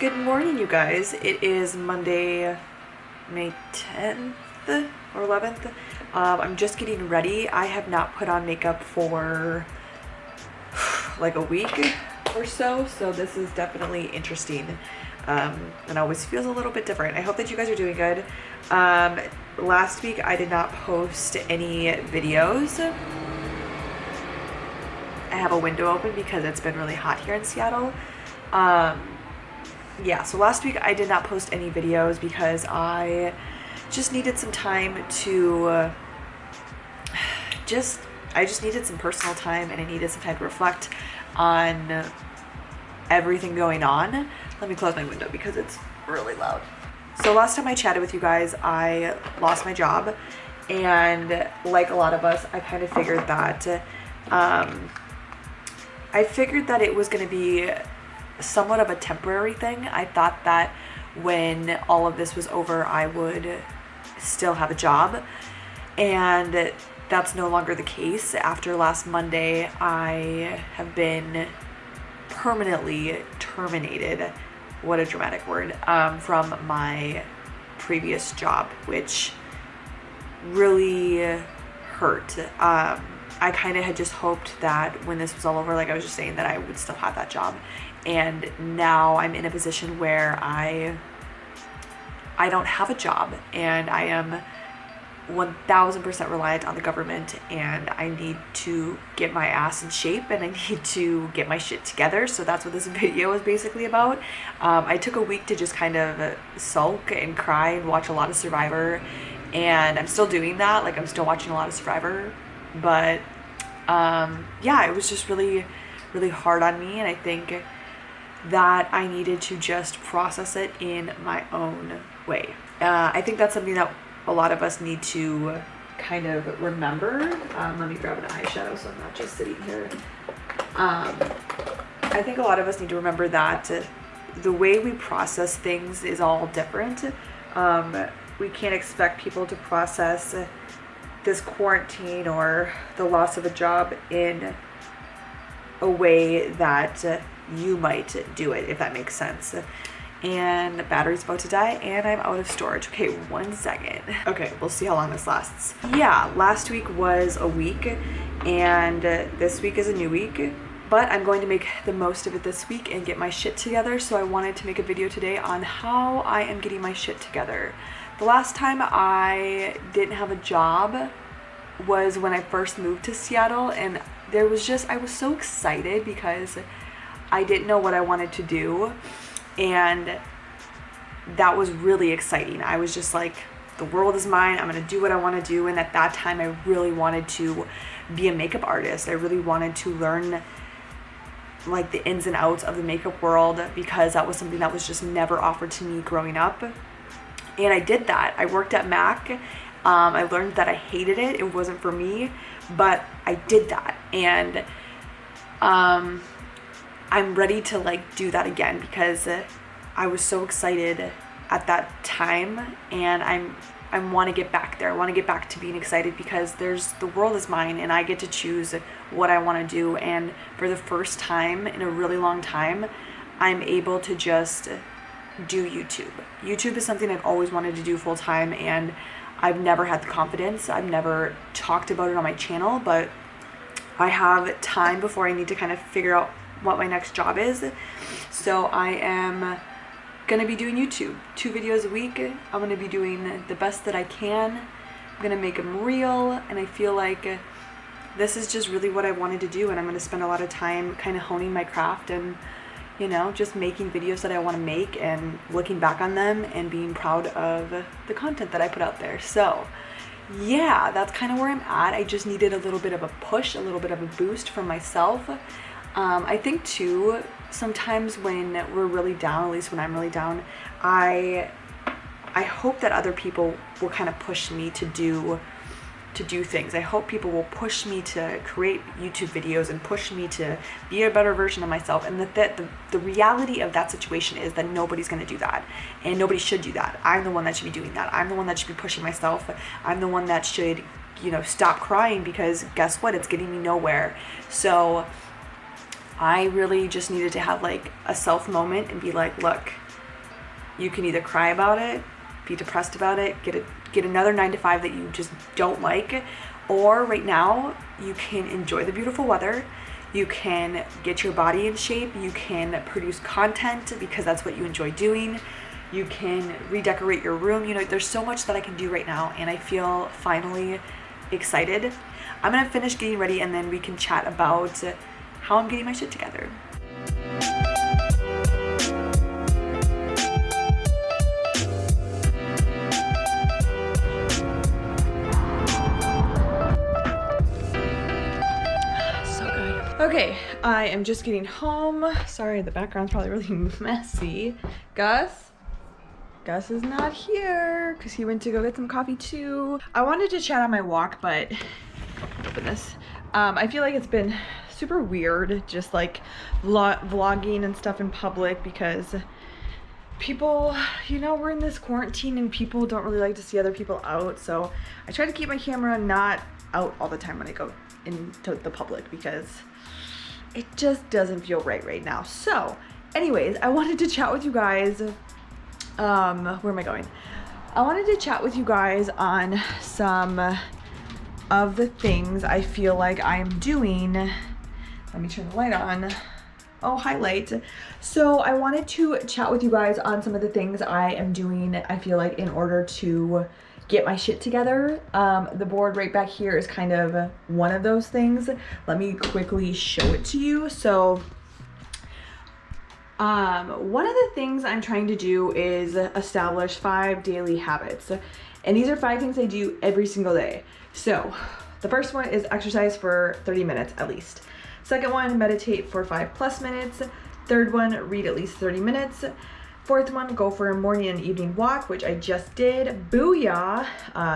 Good morning, you guys. It is Monday, May 10th or 11th. I'm just getting ready. I have not put on makeup for like a week or so, so this is definitely interesting. And always feels a little bit different. I hope that you guys are doing good. Last week I did not post any videos. I have a window open because it's been really hot here in Seattle. Yeah, so last week I did not post any videos because I just needed some time to I just needed some personal time, and I needed some time to reflect on everything going on. Let me close my window because it's really loud. So last time I chatted with you guys, I lost my job, and like a lot of us, I kind of figured that it was going to be somewhat of a temporary thing. I thought that when all of this was over, I would still have a job, and that's no longer the case. After last Monday, I have been permanently terminated, what a dramatic word, from my previous job, which really hurt. I kind of had just hoped that when this was all over, like I was just saying, that I would still have that job. And now I'm in a position where I don't have a job, and I am 1000% reliant on the government, and I need to get my ass in shape, and I need to get my shit together. So that's what this video is basically about. I took a week to just kind of sulk and cry and watch a lot of Survivor, and I'm still doing that. Like, I'm still watching a lot of Survivor, but yeah, it was just really, really hard on me, and I think that I needed to just process it in my own way. I think that's something that a lot of us need to kind of remember. Let me grab an eyeshadow so I'm not just sitting here. I think a lot of us need to remember that the way we process things is all different. We can't expect people to process this quarantine or the loss of a job in a way that you might do it, if that makes sense. And the battery's about to die, and I'm out of storage. Okay, 1 second. Okay, we'll see how long this lasts. Yeah, last week was a week, and this week is a new week, but I'm going to make the most of it this week and get my shit together. So I wanted to make a video today on how I am getting my shit together. The last time I didn't have a job was when I first moved to Seattle, and I was so excited because I didn't know what I wanted to do, and that was really exciting. I was just like, the world is mine, I'm gonna do what I want to do. And at that time, I really wanted to be a makeup artist. I really wanted to learn like the ins and outs of the makeup world, because that was something that was just never offered to me growing up. And I did that. I worked at Mac. I learned that I hated it. It wasn't for me, but I did that. And I'm ready to like do that again, because I was so excited at that time, and I want to get back there. I want to get back to being excited, because the world is mine, and I get to choose what I want to do. And for the first time in a really long time, I'm able to just do YouTube. YouTube is something I've always wanted to do full time, and I've never had the confidence. I've never talked about it on my channel, but I have time before I need to kind of figure out what my next job is. So I am gonna be doing YouTube, 2 videos a week. I'm gonna be doing the best that I can. I'm gonna make them real, and I feel like this is just really what I wanted to do, and I'm gonna spend a lot of time kind of honing my craft and, you know, just making videos that I want to make and looking back on them and being proud of the content that I put out there. So yeah, that's kind of where I'm at. I just needed a little bit of a push, a little bit of a boost from myself. I think too, sometimes when we're really down, at least when I'm really down, I hope that other people will kind of push me to do things. I hope people will push me to create YouTube videos and push me to be a better version of myself. And that the reality of that situation is that nobody's going to do that, and nobody should do that. I'm the one that should be doing that. I'm the one that should be pushing myself. I'm the one that should, you know, stop crying, because guess what? It's getting me nowhere. So I really just needed to have like a self moment and be like, look, You can either cry about it, be depressed about it, get another 9 to 5 that you just don't like, or right now you can enjoy the beautiful weather. You can get your body in shape. You can produce content because that's what you enjoy doing. You can redecorate your room. You know, there's so much that I can do right now, and I feel finally excited. I'm gonna finish getting ready and then we can chat about how I'm getting my shit together. Okay, I am just getting home. Sorry, the background's probably really messy. Gus is not here because he went to go get some coffee too. I wanted to chat on my walk, but goodness, I feel like it's been super weird just like vlogging and stuff in public because people, you know, we're in this quarantine and people don't really like to see other people out. So I try to keep my camera not out all the time when I go into the public because it just doesn't feel right now. So anyways, I wanted to chat with you guys. Where am I going? I wanted to chat with you guys on some of the things I feel like I'm doing. Let me turn the light on. Oh, highlight. So I wanted to chat with you guys on some of the things I am doing, I feel like, in order to get my shit together. The board right back here is kind of one of those things. Let me quickly show it to you. So one of the things I'm trying to do is establish 5 daily habits. And these are 5 things I do every single day. So the first one is exercise for 30 minutes at least. Second one, meditate for 5+ minutes. Third one, read at least 30 minutes. Fourth one, go for a morning and evening walk, which I just did. Booyah,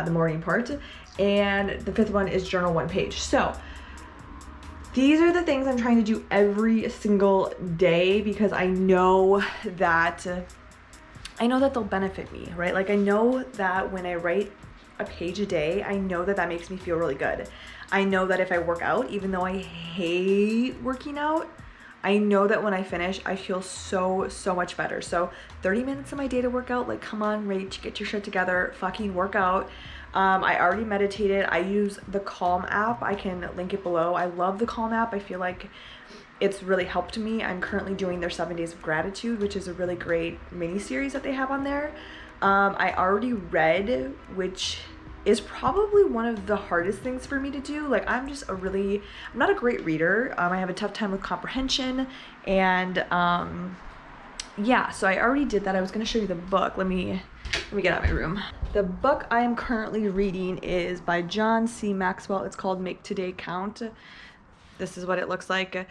the morning part. And the 5th one is journal 1 page. So these are the things I'm trying to do every single day because I know that they'll benefit me, right? Like I know that when I write a page a day, I know that that makes me feel really good. I know that if I work out, even though I hate working out, I know that when I finish, I feel so much better. So 30 minutes of my day to work out, like come on, Rach, get your shit together, fucking work out. I already meditated. I use the Calm app. I can link it below. I love the Calm app. I feel like it's really helped me. I'm currently doing their 7 days of gratitude, which is a really great mini series that they have on there. I already read, which is probably one of the hardest things for me to do. Like I'm not a great reader. I have a tough time with comprehension and yeah, so I already did that. I was gonna show you the book. Let me get out of my room. The book I am currently reading is by John C. Maxwell. It's called Make Today Count. This is what it looks like.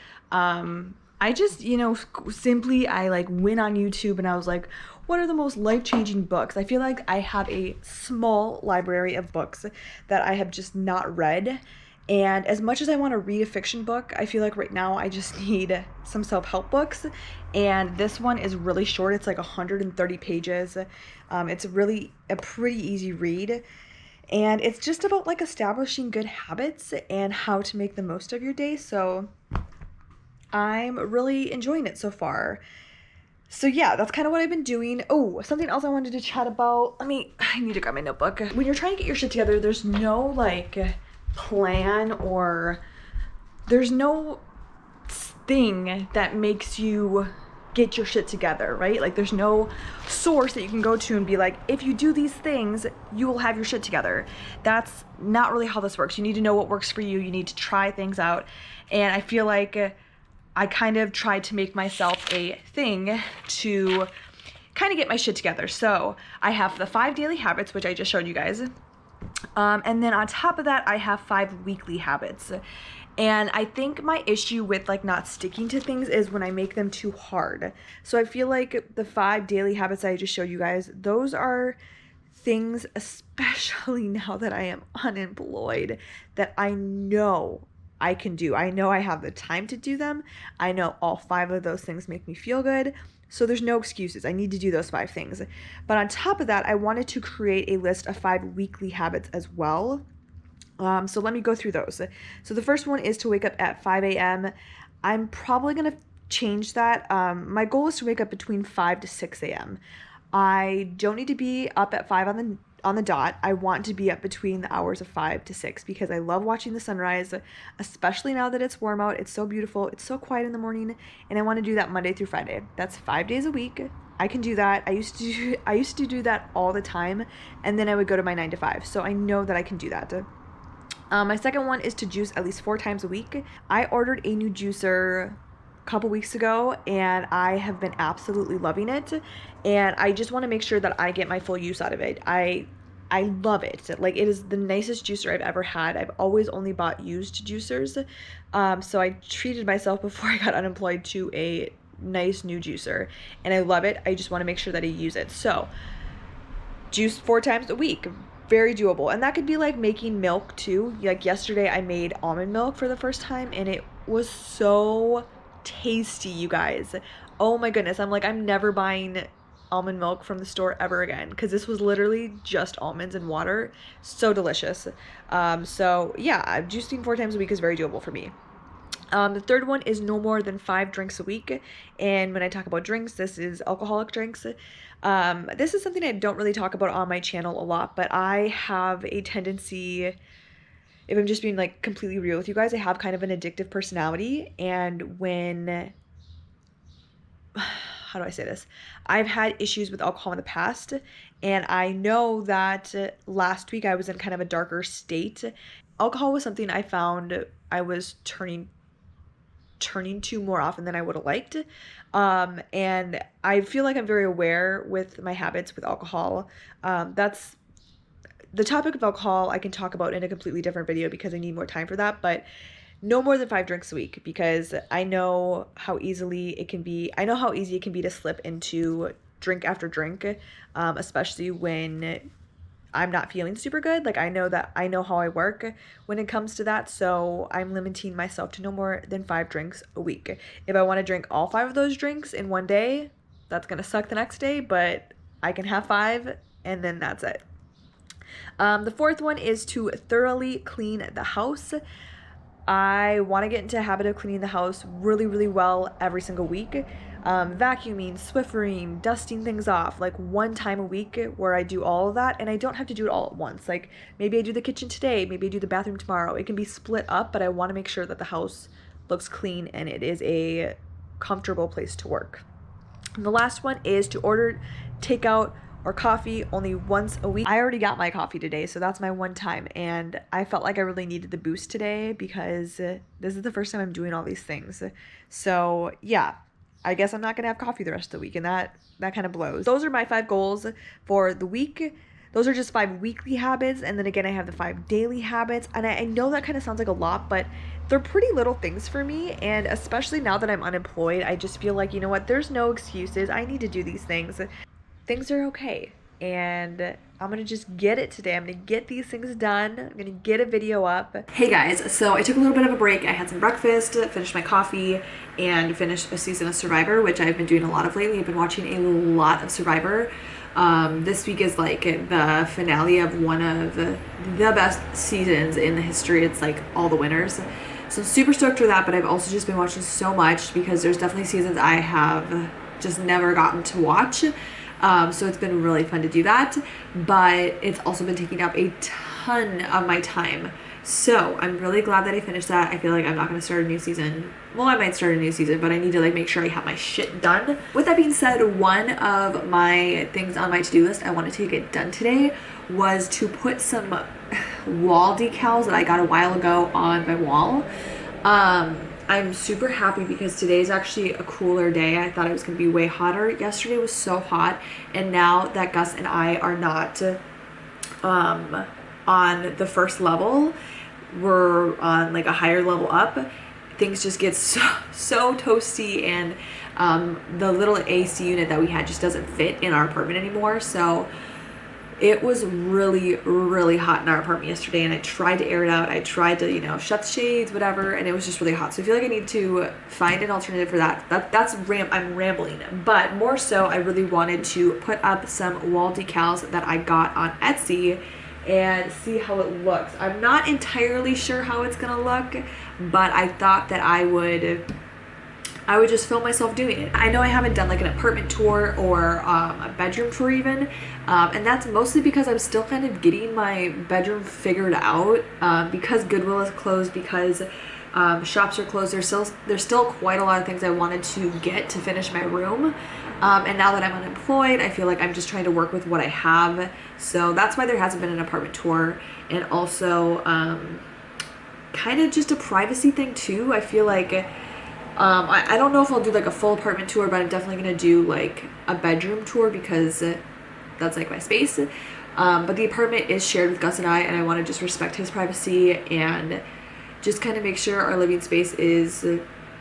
I just, I like went on YouTube and I was like, what are the most life-changing books? I feel like I have a small library of books that I have just not read. And as much as I want to read a fiction book, I feel like right now I just need some self-help books. And this one is really short. It's like 130 pages. It's really a pretty easy read. And it's just about like establishing good habits and how to make the most of your day. So I'm really enjoying it so far. So yeah, that's kind of what I've been doing. Oh, something else I wanted to chat about. I need to grab my notebook. When you're trying to get your shit together, there's no like plan or there's no thing that makes you get your shit together, right? Like there's no source that you can go to and be like, if you do these things, you will have your shit together. That's not really how this works. You need to know what works for you. You need to try things out. And I feel like I kind of tried to make myself a thing to kind of get my shit together. So I have the 5 daily habits, which I just showed you guys. And then on top of that, I have 5 weekly habits. And I think my issue with like not sticking to things is when I make them too hard. So I feel like the 5 daily habits I just showed you guys, those are things, especially now that I am unemployed, that I know I can do. I know I have the time to do them. I know all 5 of those things make me feel good. So there's no excuses. I need to do those 5 things. But on top of that, I wanted to create a list of 5 weekly habits as well. So let me go through those. So the first one is to wake up at 5 a.m. I'm probably going to change that. My goal is to wake up between 5 to 6 a.m. I don't need to be up at 5 on the dot. I want to be up between the hours of 5 to 6 because I love watching the sunrise, especially now that it's warm out. It's so beautiful. It's so quiet in the morning, and I want to do that Monday through Friday. That's 5 days a week. I can do that. I used to do that all the time, and then I would go to my 9 to 5. So I know that I can do that. My second one is to juice at least 4 times a week. I ordered a new juicer couple weeks ago, and I have been absolutely loving it, and I just want to make sure that I get my full use out of it. I love it. Like, it is the nicest juicer I've ever had. I've always only bought used juicers, so I treated myself before I got unemployed to a nice new juicer, and I love it. I just want to make sure that I use it. So juice 4 times a week, very doable. And that could be like making milk too. Like yesterday I made almond milk for the first time, and it was so tasty, you guys. Oh my goodness. I'm like, I'm never buying almond milk from the store ever again, because this was literally just almonds and water. So delicious. So yeah, juicing 4 times a week is very doable for me. The third one is no more than 5 drinks a week. And when I talk about drinks, this is alcoholic drinks. This is something I don't really talk about on my channel a lot, but I have a tendency, if I'm just being like completely real with you guys, I have kind of an addictive personality. And when, how do I say this? I've had issues with alcohol in the past, and I know that last week I was in kind of a darker state. Alcohol was something I found I was turning to more often than I would have liked. And I feel like I'm very aware with my habits with alcohol. That's the topic of alcohol I can talk about in a completely different video because I need more time for that, but no more than 5 drinks a week, because I know how easily it can be. I know how easy it can be to slip into drink after drink, especially when I'm not feeling super good. Like, I know how I work when it comes to that, so I'm limiting myself to no more than 5 drinks a week. If I want to drink all 5 of those drinks in one day, that's gonna suck the next day, but I can have 5 and then that's it. The fourth one is to thoroughly clean the house. I want to get into a habit of cleaning the house really, really well every single week. Vacuuming, Swiffering, dusting things off, like 1 time a week where I do all of that, and I don't have to do it all at once. Like, maybe I do the kitchen today, maybe I do the bathroom tomorrow. It can be split up, but I want to make sure that the house looks clean and it is a comfortable place to work. And the last one is to order takeout or coffee only once a week. I already got my coffee today, so that's my 1 time, and I felt like I really needed the boost today because this is the first time I'm doing all these things. So yeah, I guess I'm not gonna have coffee the rest of the week, and that kind of blows. Those are my 5 goals for the week. Those are just 5 weekly habits, and then again I have the 5 daily habits, and I know that kind of sounds like a lot, but they're pretty little things for me, and especially now that I'm unemployed, I just feel like, you know what, there's no excuses. I need to do these things. Things are okay, and I'm gonna just get it today. I'm gonna get these things done. I'm gonna get a video up. Hey guys, so I took a little bit of a break. I had some breakfast, finished my coffee, and finished a season of Survivor, which I've been doing a lot of lately. I've been watching a lot of Survivor. This week is like the finale of one of the best seasons in the history. It's like all the winners. So I'm super stoked for that, but I've also just been watching so much because there's definitely seasons I have just never gotten to watch. So it's been really fun to do that, but it's also been taking up a ton of my time. So I'm really glad that I finished that. I feel like I'm not going to start a new season. Well, I might start a new season, but I need to like make sure I have my shit done. With that being said, one of my things on my to-do list I wanted to get done today was to put some wall decals that I got a while ago on my wall. I'm super happy because today is actually a cooler day. I thought it was going to be way hotter. Yesterday was so hot, and now that Gus and I are not on the first level, we're on like a higher level up, things just get so toasty, and the little AC unit that we had just doesn't fit in our apartment anymore. So it was really, really hot in our apartment yesterday, and I tried to air it out. I tried to, you know, shut the shades, whatever, and it was just really hot. So I feel like I need to find an alternative for that. I'm rambling, but more so, I really wanted to put up some wall decals that I got on Etsy and see how it looks. I'm not entirely sure how it's gonna look, but I thought that I would I would just film myself doing it. I know I haven't done like an apartment tour or a bedroom tour even, and that's mostly because I'm still kind of getting my bedroom figured out, because Goodwill is closed, because shops are closed. There's still quite a lot of things I wanted to get to finish my room, and now that I'm unemployed, I feel like I'm just trying to work with what I have. So that's why there hasn't been an apartment tour, and also kind of just a privacy thing too. I feel like I don't know if I'll do like a full apartment tour, but I'm definitely gonna do like a bedroom tour because that's like my space. But the apartment is shared with Gus and I want to just respect his privacy and just kind of make sure our living space is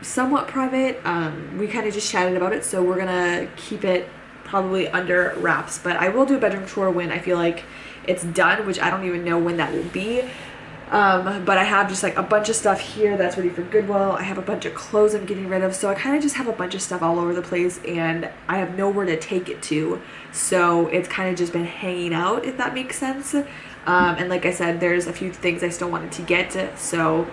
somewhat private. We kind of just chatted about it, so we're gonna keep it probably under wraps, but I will do a bedroom tour when I feel like it's done, which I don't even know when that will be. But I have just like a bunch of stuff here that's ready for Goodwill. I have a bunch of clothes I'm getting rid of, so I kind of just have a bunch of stuff all over the place and I have nowhere to take it to, so it's kind of just been hanging out, if that makes sense. And like I said, there's a few things I still wanted to get, so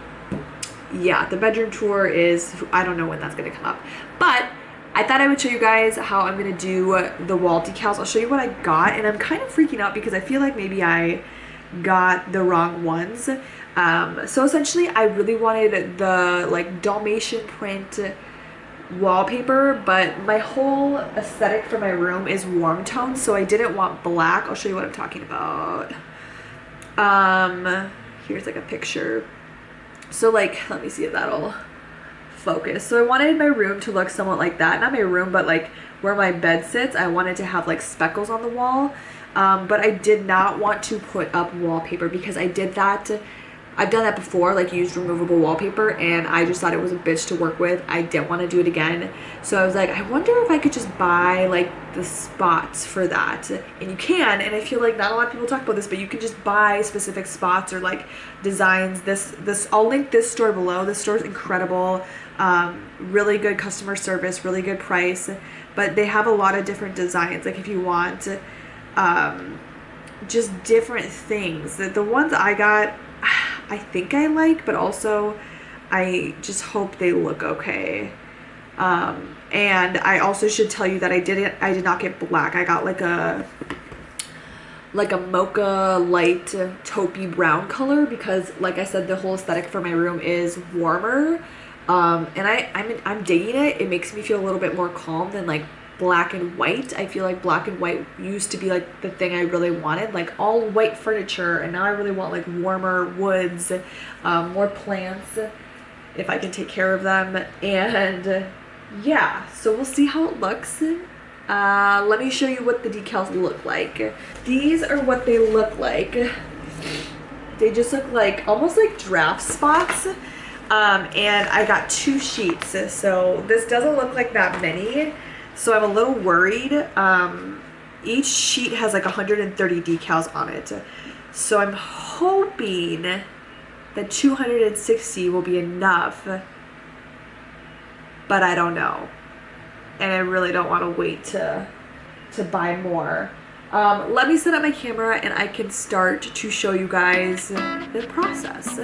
yeah, the bedroom tour is, I don't know when that's gonna come up, but I thought I would show you guys how I'm gonna do the wall decals. I'll show you what I got, and I'm kind of freaking out because I feel like maybe I got the wrong ones. So essentially I really wanted the like Dalmatian print wallpaper, but my whole aesthetic for my room is warm tones, so I didn't want black. I'll show you what I'm talking about. Here's like a picture. So like, let me see if that'll focus. So I wanted my room to look somewhat like that. Not my room, but like where my bed sits, I wanted to have like speckles on the wall. But I did not want to put up wallpaper because I've done that before, like used removable wallpaper, and I just thought it was a bitch to work with. I didn't want to do it again. So I was like, I wonder if I could just buy like the spots for that. And you can, and I feel like not a lot of people talk about this, but you can just buy specific spots or like designs. I'll link this store below. This store is incredible. Really good customer service, really good price, but they have a lot of different designs. Like if you want just different things. The ones I got, I think I like, but also I just hope they look okay. And I also should tell you that I did not get black. I got like a mocha light taupey brown color because like I said, the whole aesthetic for my room is warmer. And I'm digging it. It makes me feel a little bit more calm than like black and white. I feel like black and white used to be like the thing I really wanted, like all white furniture, and now I really want like warmer woods, more plants if I can take care of them. And yeah, so we'll see how it looks. Let me show you what the decals look like. These are what they look like. They just look like almost like draft spots. And I got 2 sheets, so this doesn't look like that many. So I'm a little worried. Each sheet has like 130 decals on it. So I'm hoping that 260 will be enough, but I don't know. And I really don't want to wait to buy more. Let me set up my camera and I can start to show you guys the process.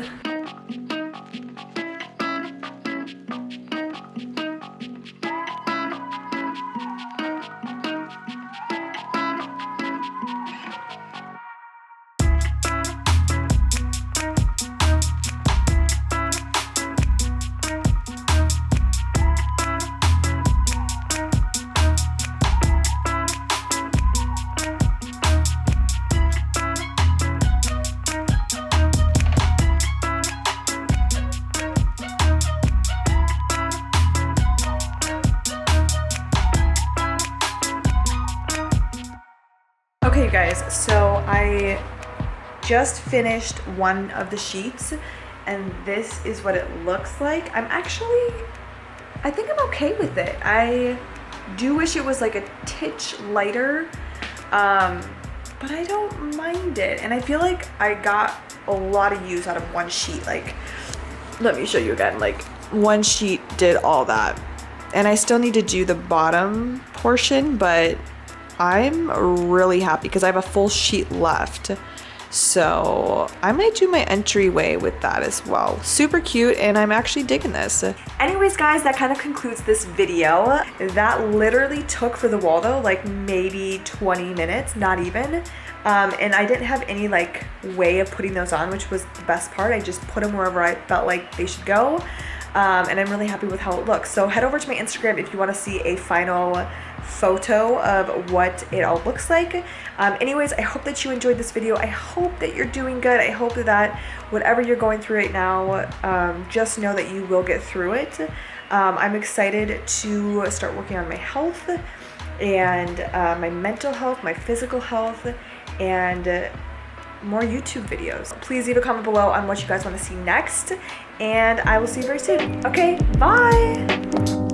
Okay, you guys, so I just finished one of the sheets and this is what it looks like. I think I'm okay with it. I do wish it was like a titch lighter, but I don't mind it. And I feel like I got a lot of use out of one sheet. Like, let me show you again. Like, one sheet did all that. And I still need to do the bottom portion, but I'm really happy because I have a full sheet left. So I might do my entryway with that as well. Super cute, and I'm actually digging this. Anyways guys, that kind of concludes this video. That literally took for the wall though like maybe 20 minutes, not even. And I didn't have any like way of putting those on, which was the best part. I just put them wherever I felt like they should go. And I'm really happy with how it looks. So head over to my Instagram if you want to see a final photo of what it all looks like. Anyways, I hope that you enjoyed this video. I hope that you're doing good. I hope that whatever you're going through right now, just know that you will get through it. I'm excited to start working on my health and my mental health, my physical health, and more YouTube videos. Please leave a comment below on what you guys want to see next, and I will see you very soon. Okay, bye!